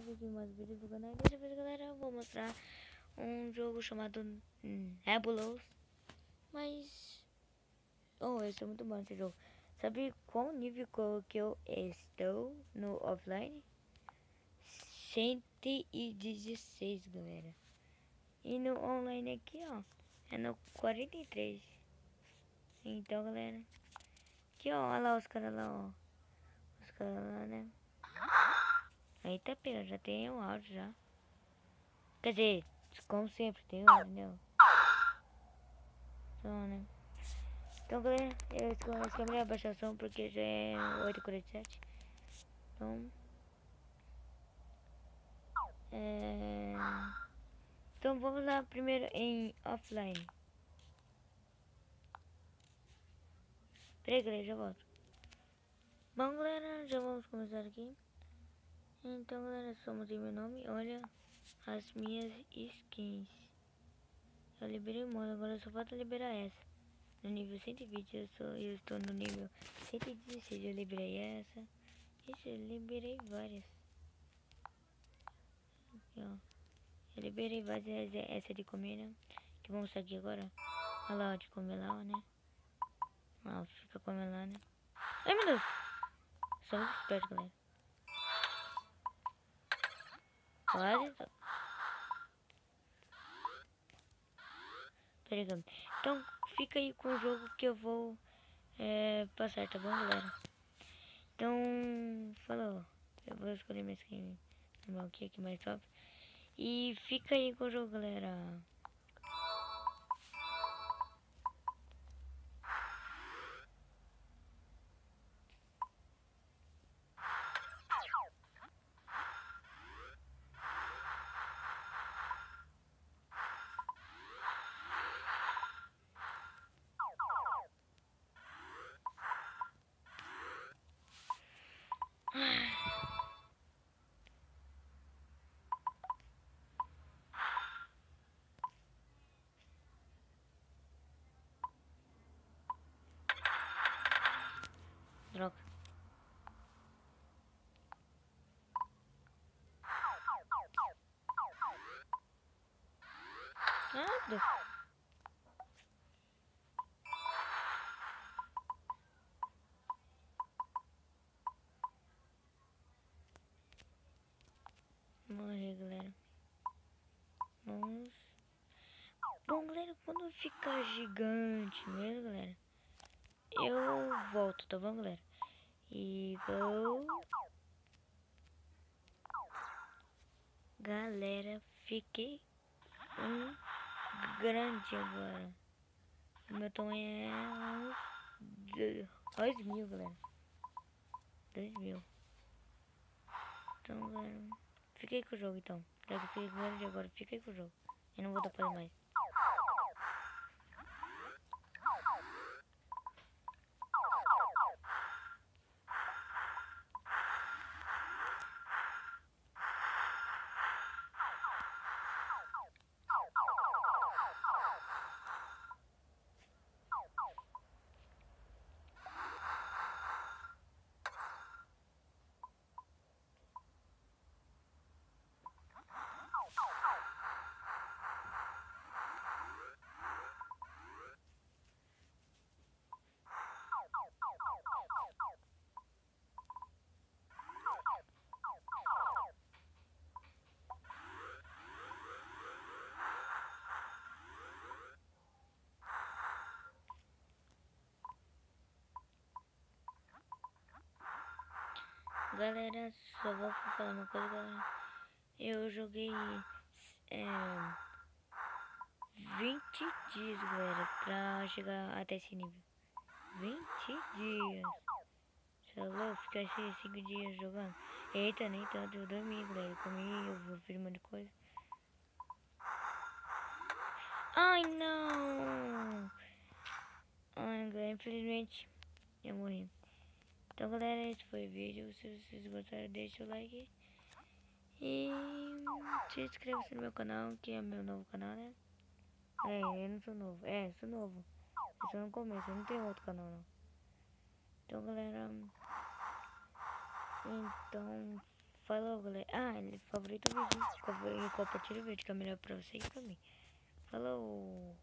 aqui mais vídeos do canal. Dessa vez, galera, eu vou mostrar um jogo chamado Nebulous. Mas... oh, esse é muito bom esse jogo. Sabe qual nível que eu estou no offline? 116, galera. E no online aqui, ó, é no 43. Então, galera, aqui, ó, olha lá os caras lá, ó. Os caras lá, né? Eita, pera, já tem um áudio já. Quer dizer, como sempre, tem um, entendeu? Então, né? Então, galera, eu escolhi a baixação porque já é 8h47. Então... então vamos lá primeiro em offline. Peraí, galera, já volto. Bom, galera, já vamos começar aqui. Então, galera, só mudei meu nome. Olha as minhas skins. Eu liberei o modo, agora só falta liberar essa. No nível 120 eu estou no nível 116. Eu liberei essa. Isso, eu liberei várias. Aqui, ó. Eu liberei várias, essa de comer, né? Que vamos aqui agora. Olha lá, de comer lá, né? Ah, fica comendo lá, né? Ai, meu Deus! Só muito esperto, galera. Quase. Peraí, galera. Então, fica aí com o jogo que eu vou passar, tá bom, galera? Então, falou. Eu vou escolher minha skin normal aqui mais top. E fica aí com o jogo, galera. Droga. Nada. Morri, galera. Vamos. Bom, galera, quando ficar gigante mesmo, galera, eu volto, tá bom, galera? E go. Galera, fiquei grande agora. O meu tamanho é uns 2.000, galera. 2.000. Então, galera, fiquei com o jogo, então. Já que fiquei grande agora, fiquei com o jogo. Eu não vou dar pra mais. Galera, só vou falar uma coisa, galera. Eu joguei 20 dias, galera, pra chegar até esse nível. 20 dias. Falou, ficar assim 5 dias jogando. Eita, nem tanto, eu dormi, galera. Eu comi, eu fiz um monte de coisa. Ai, não! Ai, galera, infelizmente eu morri. Então, galera, esse foi o vídeo. Se vocês gostaram, deixa o like. E se inscreva no meu canal, que é meu novo canal, né? Eu não sou novo. Sou novo. Eu sou no começo, eu não tenho outro canal, não. Então, galera... então, Falou, galera. Ah, ele favorita o vídeo. E compartilha o vídeo, que é melhor pra você e pra mim. Falou.